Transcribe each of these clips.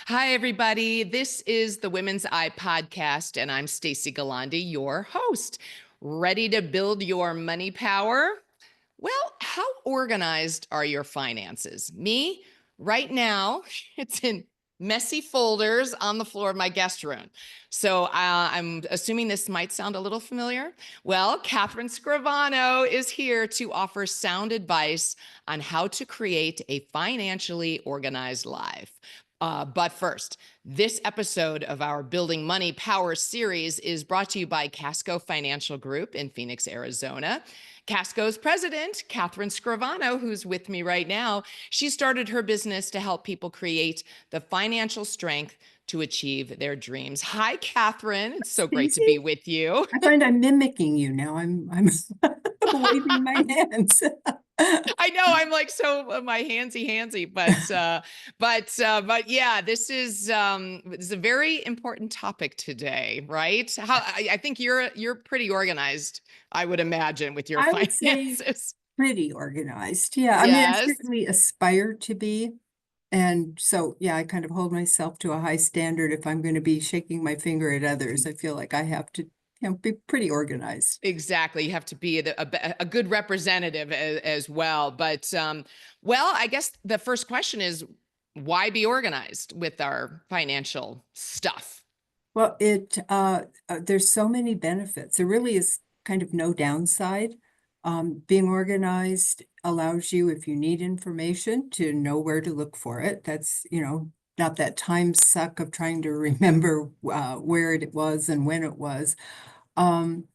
Hi, everybody. This is the Women's Eye Podcast, and I'm Stacey Gualandi, your host. Ready to build your money power? Well, how organized are your finances? Me, right now, it's in messy folders on the floor of my guest room. So I'm assuming this might sound a little familiar. Well, Catherine Scrivano is here to offer sound advice on how to create a financially organized life. But first, this episode of our Building Money Power series is brought to you by CASCO Financial Group in Phoenix, Arizona. CASCO's president, Catherine Scrivano, who's with me right now, she started her business to help people create the financial strength to achieve their dreams. Hi, Catherine. It's so great to Stacey, be with you. I find I'm mimicking you now. I'm waving my hands. I know I'm like so my handsy, but yeah, this is a very important topic today, right? I think you're pretty organized, I would imagine, with your I would say finances. pretty organized. Yeah, I mean, I Yes. certainly aspire to be. And so, yeah, I kind of hold myself to a high standard. If I'm going to be shaking my finger at others, I feel like I have to, be pretty organized. Exactly. You have to be a good representative as well. But well, I guess the first question is why be organized with our financial stuff? Well, there's so many benefits. There really is kind of no downside. Being organized allows you, if you need information, to know where to look for it. That's, not that time suck of trying to remember where it was and when it was. Um,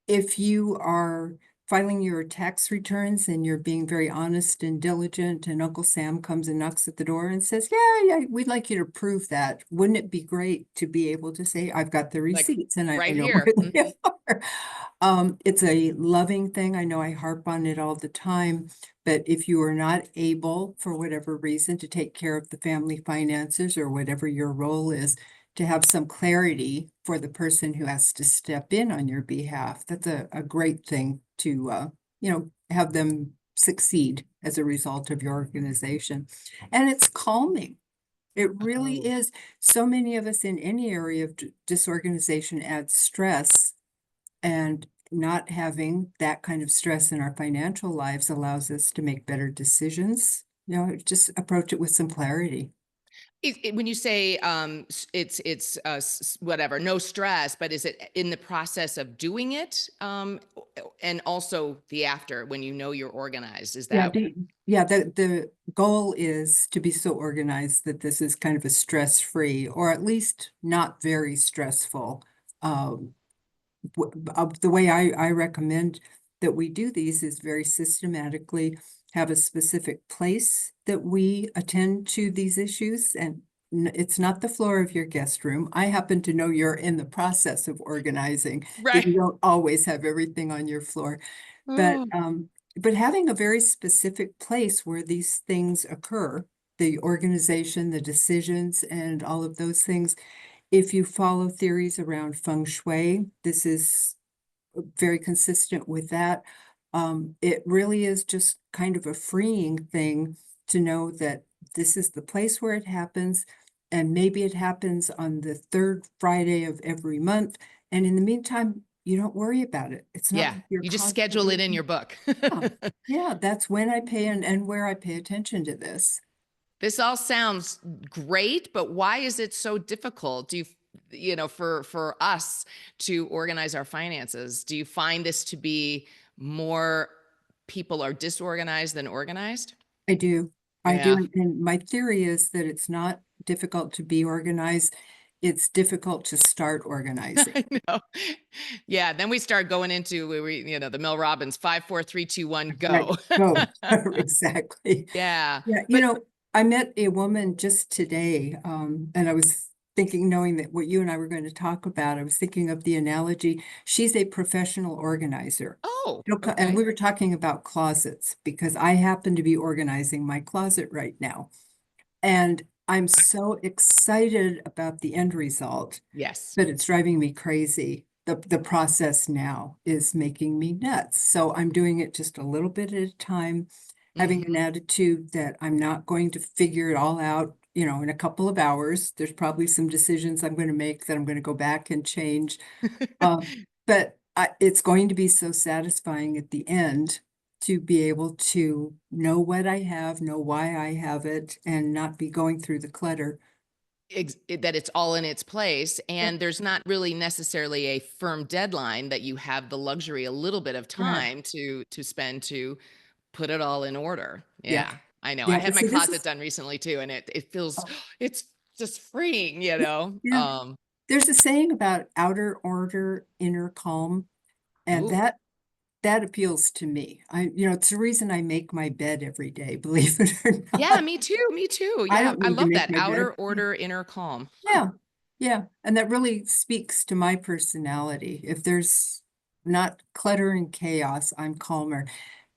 if you are filing your tax returns and you're being very honest and diligent, and Uncle Sam comes and knocks at the door and says, yeah, we'd like you to prove that. Wouldn't it be great to be able to say, I've got the Like receipts and I right know where here. they are? It's a loving thing. I know I harp on it all the time, but if you are not able, for whatever reason, to take care of the family finances or whatever your role is, to have some clarity for the person who has to step in on your behalf. That's a great thing to, have them succeed as a result of your organization. And it's calming. It really Oh. is. So many of us in any area of disorganization add stress, and not having that kind of stress in our financial lives allows us to make better decisions. Just approach it with some clarity. When you say it's whatever, no stress, but is it in the process of doing it, and also the after when you know you're organized? Is Yeah, that the goal is to be so organized that this is kind of a stress-free, or at least not very stressful. Um, the way I recommend that we do these is very systematically have a specific place that we attend to these issues, and it's not the floor of your guest room. I happen to know you're in the process of organizing, that right? you don't always have everything on your floor. But, Oh. but having a very specific place where these things occur, the organization, the decisions, and all of those things, if you follow theories around feng shui, this is very consistent with that. It really is just kind of a freeing thing to know that this is the place where it happens, and maybe it happens on the third Friday of every month. And in the meantime, you don't worry about it. It's not Yeah, like you're you just schedule it constantly, in your book. yeah, yeah, that's when I pay and where I pay attention to this. This all sounds great, but why is it so difficult? For us to organize our finances, do you find this to be more people are disorganized than organized? I do. I do. Yeah. And my theory is that it's not difficult to be organized. It's difficult to start organizing. I know. Yeah, then we start going into the Mel Robbins 5, 4, 3, 2, 1, Right. go. Go. Exactly. Yeah. Yeah. But I met a woman just today, and I was thinking, knowing that what you and I were going to talk about, I was thinking of the analogy. She's a professional organizer. oh, And okay. we were talking about closets because I happen to be organizing my closet right now. And I'm so excited about the end result, Yes. but it's driving me crazy. The process now is making me nuts. So I'm doing it just a little bit at a time, having an Mhm. attitude that I'm not going to figure it all out in a couple of hours. There's probably some decisions I'm going to make that I'm going to go back and change. But it's going to be so satisfying at the end to be able to know what I have, know why I have it, and not be going through the clutter. That it's all in its place, Yeah. and there's not really necessarily a firm deadline, that you have the luxury, a little bit of Right. time to spend to put it all in order. Yeah. Yeah, I know. I Yeah. had But my see, this closet is, done recently too, and it feels oh, it's just freeing, you yeah. know? Yeah. There's a saying about outer order, inner calm, and Ooh. that appeals to me. It's the reason I make my bed every day, believe it or Yeah, not. me too. I Yeah, don't I need to love make that my bed. outer order, inner calm. Huh. Yeah, yeah, and that really speaks to my personality. If there's not clutter and chaos, I'm calmer.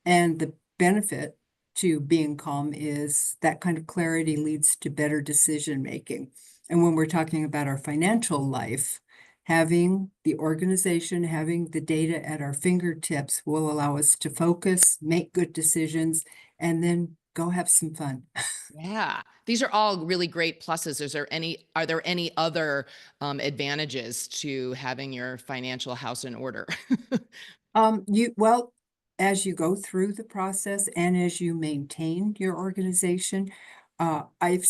And the benefit to being calm is that kind of clarity leads to better decision making. And when we're talking about our financial life, having the organization, having the data at our fingertips will allow us to focus, make good decisions, and then go have some fun. Yeah. These are all really great pluses. Are there any other advantages to having your financial house in order? Well, as you go through the process and as you maintain your organization, I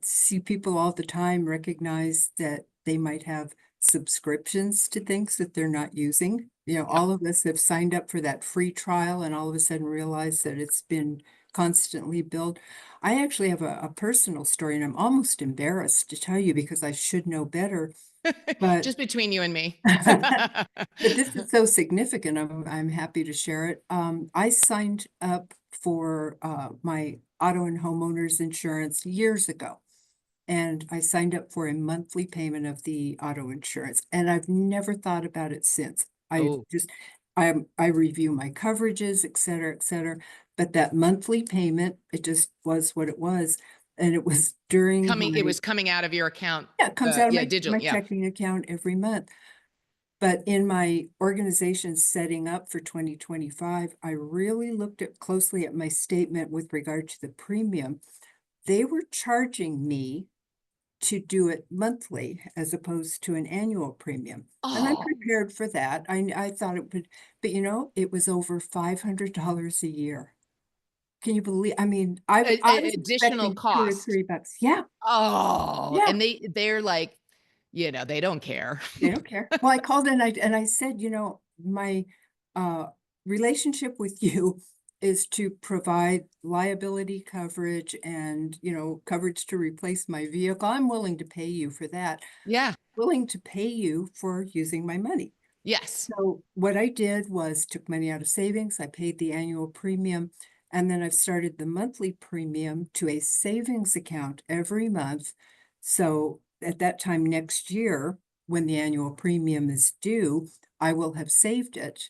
see people all the time recognize that they might have subscriptions to things that they're not using. Yep. All of us have signed up for that free trial and all of a sudden realize that it's been constantly billed. I actually have a personal story, and I'm almost embarrassed to tell you because I should know better, but Just between you and me. but this is so significant, I'm happy to share it. I signed up for, my auto and homeowners insurance years ago, and I signed up for a monthly payment of the auto insurance, and I've never thought about it since. Oh, I review my coverages, et cetera, but that monthly payment, it just was what it was, and it was during it my was coming out of your account. yeah, it comes out of Yeah, my digital. Yeah. checking account every month. But in my organization setting up for 2025, I really looked at closely at my statement with regard to the premium. They were charging me to do it monthly as opposed to an annual premium. And I'm Oh, prepared for that. I thought it would, but it was over $500 a year. Can you believe? I mean, I was additional expecting two or cost. three bucks. Yeah, Oh, yeah. and they're like, they don't care. They don't care. Well, I called and I said, my uh relationship with you is to provide liability coverage and, coverage to replace my vehicle. I'm willing to pay you for that. Yeah. Willing to pay you for using my money. Yes. So what I did was took money out of savings, I paid the annual premium, and then I've started the monthly premium to a savings account every month. So at that time next year, when the annual premium is due, I will have saved it,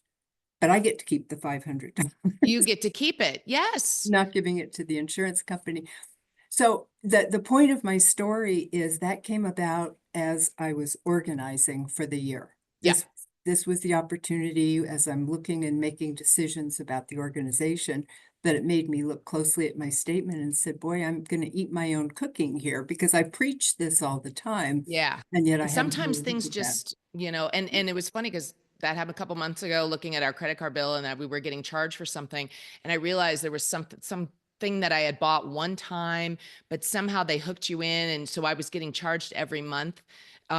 but I get to keep the $500, You get to keep it. Yes. not giving it to the insurance company. So the point of my story is that came about as I was organizing for the year. Yeah. This was the opportunity as I'm looking and making decisions about the organization that it made me look closely at my statement and said, boy, I'm going to eat my own cooking here because I preach this all the time. Yeah. And yet I And hadn't sometimes really looked things at that. just, and it was funny because that happened a couple months ago, looking at our credit card bill, and that we were getting charged for something. And I realized there was something that I had bought one time, but somehow they hooked you in. And so I was getting charged every month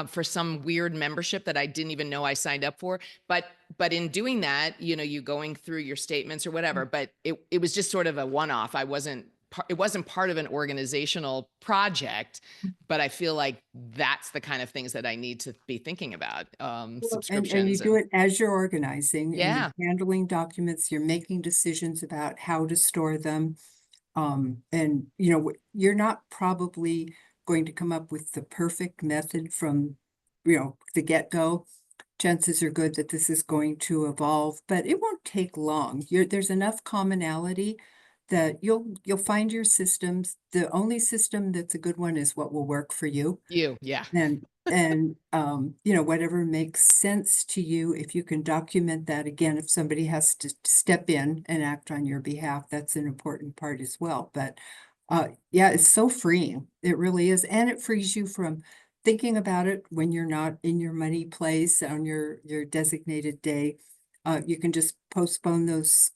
for some weird membership that I didn't even know I signed up for. But in doing that, you going through your statements or whatever, but it was just sort of a one-off. It wasn't part of an organizational project, but I feel like that's the kind of things that I need to be thinking about, Well, and you subscriptions do and it as you're organizing and yeah, you're handling documents, you're making decisions about how to store them. And you're not probably going to come up with the perfect method from, the get-go. Chances are good that this is going to evolve, but it won't take long. There's enough commonality that you'll find your systems. The only system that's a good one is what will work for you. yeah. And whatever makes sense to you, if you can document that, again, if somebody has to step in and act on your behalf, that's an important part as well. But Yeah, it's so freeing. It really is. And it frees you from thinking about it when you're not in your money place on your designated day. You can just postpone those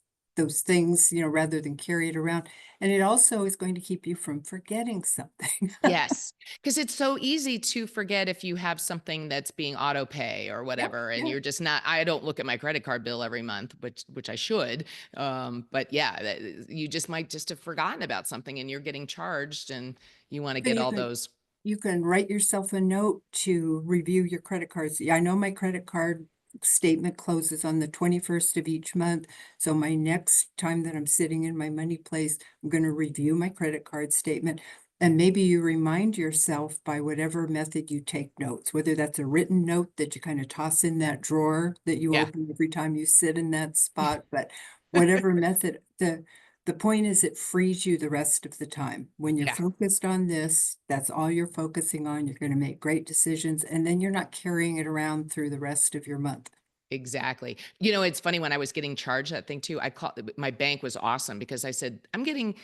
things, rather than carry it around. And it also is going to keep you from forgetting something. Yes, because it's so easy to forget if you have something that's being auto pay or Yeah, whatever, and yeah. you're just not. I don't look at my credit card bill every month, which I should. But yeah, you just might just have forgotten about something, and you're getting charged, and you want to So get all those. you can write yourself a note to review your credit cards. Yeah, I know my credit card statement closes on the 21st of each month. So my next time that I'm sitting in my money place, I'm going to review my credit card statement. And maybe you remind yourself by whatever method you take notes, whether that's a written note that you kind of toss in that drawer that you Yeah, open every time you sit in that spot, but whatever method, the point is it frees you the rest of the time. When you're yeah. focused on this, that's all you're focusing on. You're going to make great decisions, and then you're not carrying it around through the rest of your month. Exactly. It's funny when I was getting charged that thing too, I called my bank was awesome because I said, I'm getting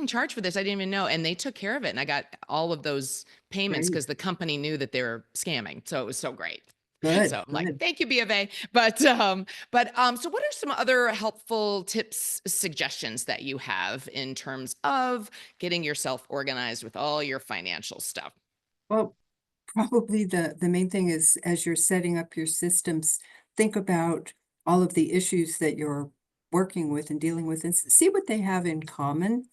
charged for this. I didn't even know. And they took care of it. And I got all of those payments Great. because the company knew that they were scamming. So it was so great. Good, So I'm like, good. thank you, B of A. So what are some other helpful tips, suggestions that you have in terms of getting yourself organized with all your financial stuff? Well, probably the main thing is as you're setting up your systems, think about all of the issues that you're working with and dealing with and see what they have in common.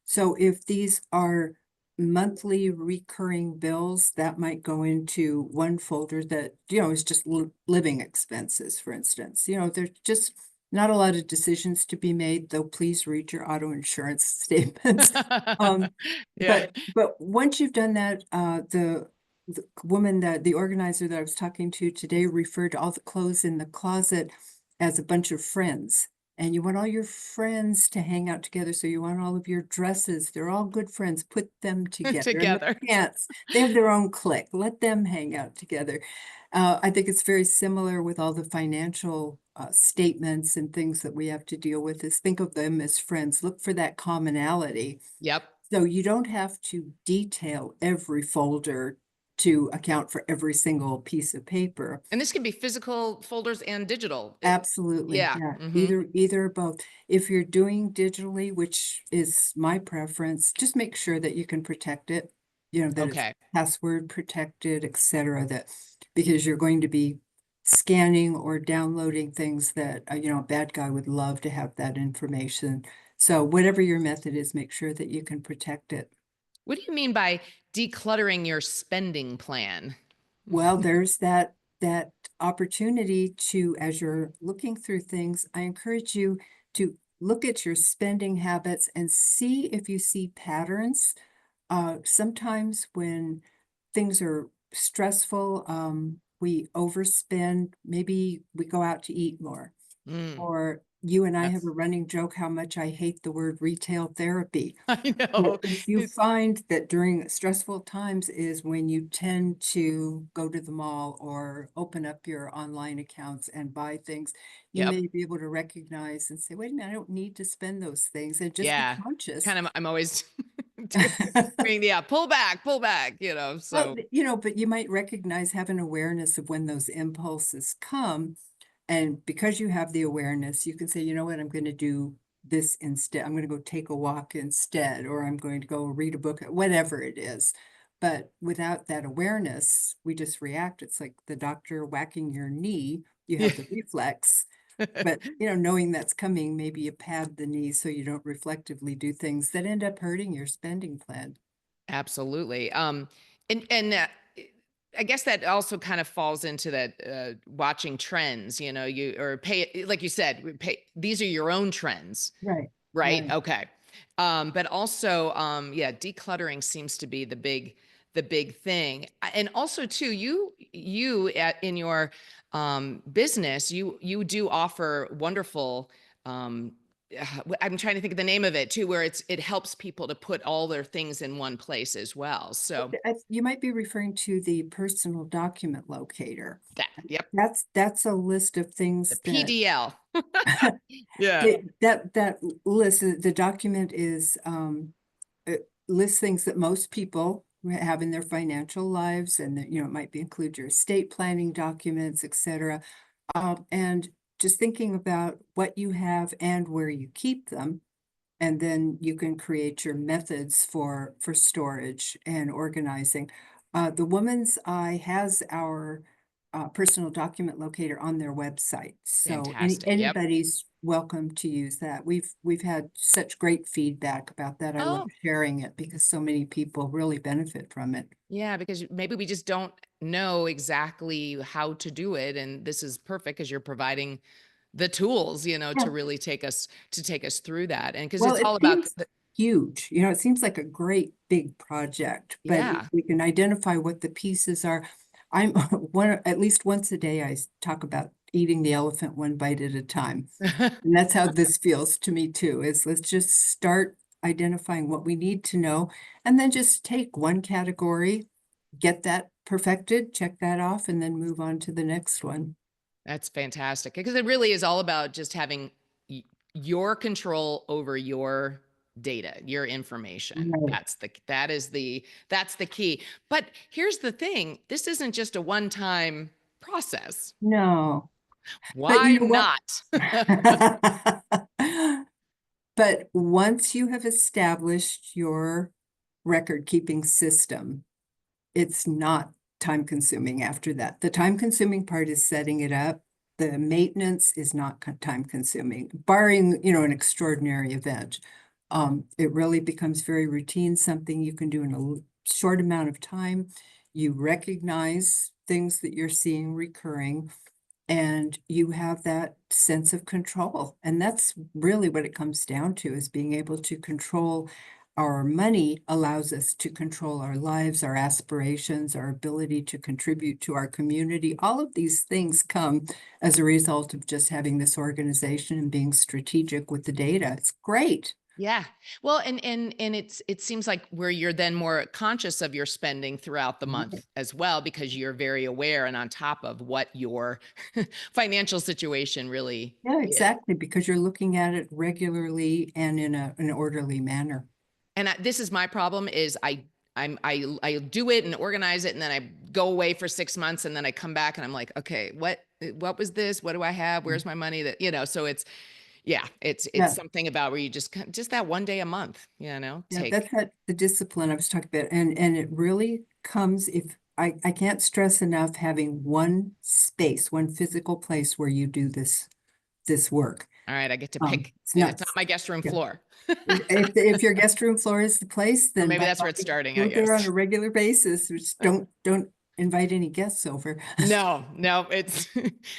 So if these are monthly recurring bills, that might go into one folder that, is just living expenses, for instance. There's just not a lot of decisions to be made, though please read your auto insurance statements. Um, Yeah. but once you've done that, the woman that the organizer that I was talking to today referred to all the clothes in the closet as a bunch of friends. And you want all your friends to hang out together. So you want all of your dresses. They're all good friends. Put them together. And the Together. pants, they have their own clique. Let them hang out together. I think it's very similar with all the financial statements and things that we have to deal with is think of them as friends. Look for that commonality. Yep. So you don't have to detail every folder to account for every single piece of paper. And this can be physical folders and digital. Absolutely, Yeah. yeah, Hmm. either or both. If you're doing digitally, which is my preference, just make sure that you can protect it, that it's Okay. password protected, etc. That because you're going to be scanning or downloading things that, a bad guy would love to have that information. So whatever your method is, make sure that you can protect it. What do you mean by decluttering your spending plan? Well, there's that opportunity to, as you're looking through things, I encourage you to look at your spending habits and see if you see patterns. Sometimes when things are stressful, we overspend. Maybe we go out to eat more. Mm, Or you and I have a that's, running joke how much I hate the word retail therapy. I But know. if you It's, find that during stressful times is when you tend to go to the mall or open up your online accounts and buy things, you yep. may be able to recognize and say, wait a minute, I don't need to spend those things and just be Yeah. conscious. Kind of, I'm always doing, yeah, pull back, Well, so but you might recognize, have an awareness of when those impulses come. And because you have the awareness, you can say, you know what, I'm going to do this instead. I'm going to go take a walk instead, or I'm going to go read a book, whatever it is. But without that awareness, we just react. It's like the doctor whacking your knee. You yeah. have the reflex, but knowing that's coming, maybe you pad the knee so you don't reflectively do things that end up hurting your spending plan. Absolutely. And I guess that also kind of falls into that watching trends, you or pay, like you said, pay, these are your own trends, Right, right? right. Okay. But also, yeah, decluttering seems to be the big thing. And also too, in your business, you do offer wonderful, I'm trying to think of the name of it too, where it helps people to put all their things in one place as well. So You might be referring to the personal document locator. yep, That's a list of the things that PDL. Yeah. that list, the document is lists things that most people have in their financial lives, and that, it might be include your estate planning documents, etc. And just thinking about what you have and where you keep them. And then you can create your methods for storage and organizing. The Woman's Eye has our personal document locator on their website, so Fantastic. Yep. anybody's welcome to use that. We've had such great feedback about that. I love Oh, sharing it because so many people really benefit from it. yeah, because maybe we just don't know exactly how to do it. And this is perfect because you're providing the tools, Yeah. to really take us through that. And because Well, it's it all about seems huge, it seems like a great big project, but if yeah. we can identify what the pieces are. I'm at least once a day, talk about eating the elephant one bite at a time. And that's how this feels to me too, is let's just start identifying what we need to know, and then just take one category, get that perfected, check that off, and then move on to the next one. That's fantastic because it really is all about just having your control over your data, your information. Right. That's the key. But here's the thing, this isn't just a one-time process. No, but you Why know what? not? But once you have established your record keeping system, it's not time consuming after that. The time consuming part is setting it up. The maintenance is not time consuming, barring, an extraordinary event. It really becomes very routine, something you can do in a short amount of time. You recognize things that you're seeing recurring, and you have that sense of control. And that's really what it comes down to, is being able to control our money allows us to control our lives, our aspirations, our ability to contribute to our community. All of these things come as a result of just having this organization and being strategic with the data. It's great. Yeah. Well, and it seems like where you're then more conscious of your spending throughout the month as well, because you're very aware and on top of what your financial situation really Yeah, is. exactly, because you're looking at it regularly and in an orderly manner. And this is my problem is I do it and organize it, and then I go away for 6 months, and then I come back and I'm like, okay, what was this? What do I have? Where's my money? So it's Yeah. something about where you just that one day a month, Yeah, take. that's the discipline I was talking about. And it really comes, if I can't stress enough, having one space, one physical place where you do this work. All right, I get to pick, It's and it's not nuts. my guest room Yeah. floor. If your guest room floor is the place, Or then maybe by that's all where it's means, starting, I go there on guess. a regular basis, which don't invite any guests over. No, it's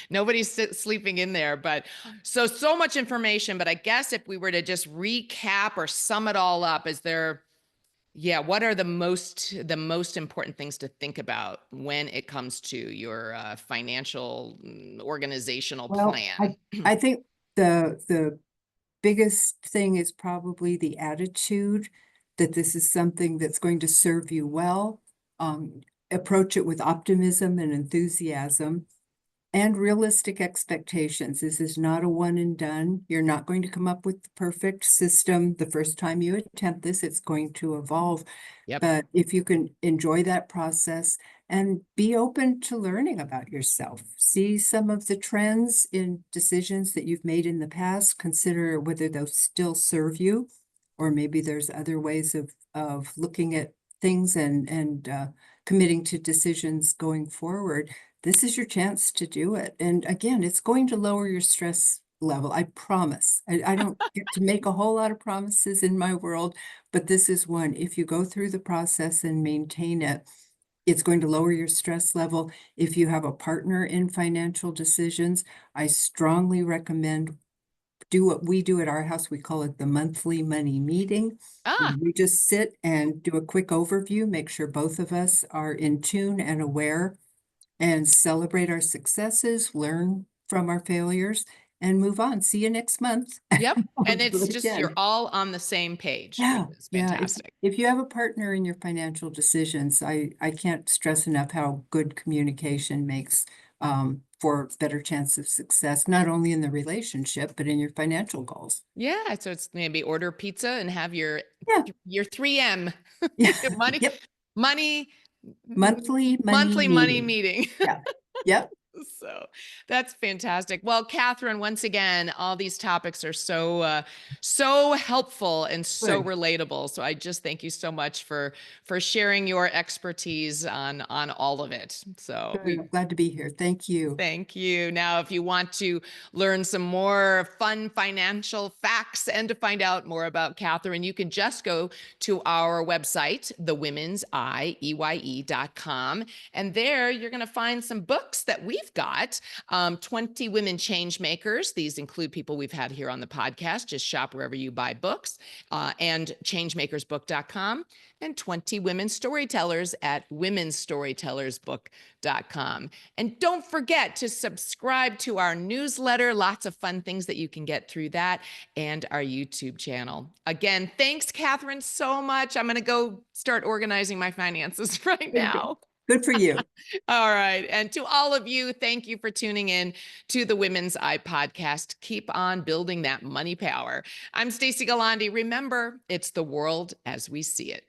nobody's sleeping in there. But so much information. But I guess if we were to just recap or sum it all up, what are the most important things to think about when it comes to your financial organizational Well, plan? I think the biggest thing is probably the attitude that this is something that's going to serve you well. Approach it with optimism and enthusiasm and realistic expectations. This is not a one and done. You're not going to come up with the perfect system the first time you attempt this. It's going to evolve. Yep. But if you can enjoy that process and be open to learning about yourself, see some of the trends in decisions that you've made in the past, consider whether those still serve you, or maybe there's other ways of looking at things and committing to decisions going forward. This is your chance to do it. And again, it's going to lower your stress level. I promise. I don't get to make a whole lot of promises in my world, but this is one. If you go through the process and maintain it, it's going to lower your stress level. If you have a partner in financial decisions, I strongly recommend do what we do at our house. We call it the monthly money meeting. Ah, We just sit and do a quick overview, make sure both of us are in tune and aware, and celebrate our successes, learn from our failures, and move on. See you next month. yep. We'll And do it's it just you're again. all on the same page, which Yeah, is yeah. fantastic. If you have a partner in your financial decisions, I can't stress enough how good communication makes for better chance of success, not only in the relationship, but in your financial goals. Yeah, so it's maybe order pizza and have Yeah. your 3M Yeah. money Yep. money Monthly money monthly money meeting. meeting. Yeah. Yep. So that's fantastic. Well, Catherine, once again, all these topics are so helpful and so Good. relatable. So I just thank you so much for sharing your expertise on all of it. So Good. we I'm glad to be here. Thank you. thank you. Now, if you want to learn some more fun financial facts and to find out more about Catherine, you can just go to our website, thewomenseye.com. And there you're going to find some books that we've got, 20 Women Change Makers. These include people we've had here on the podcast. Just shop wherever you buy books, and changemakersbook.com, and 20 Women Storytellers at womensstorytellersbook.com. And don't forget to subscribe to our newsletter. Lots of fun things that you can get through that, and our YouTube channel. Again, thanks, Catherine, so much. I'm going to go start organizing my finances right now. Good for you. All right. And to all of you, thank you for tuning in to the Women's Eye podcast. Keep on building that money power. I'm Stacey Gualandi. Remember, it's the world as we see it.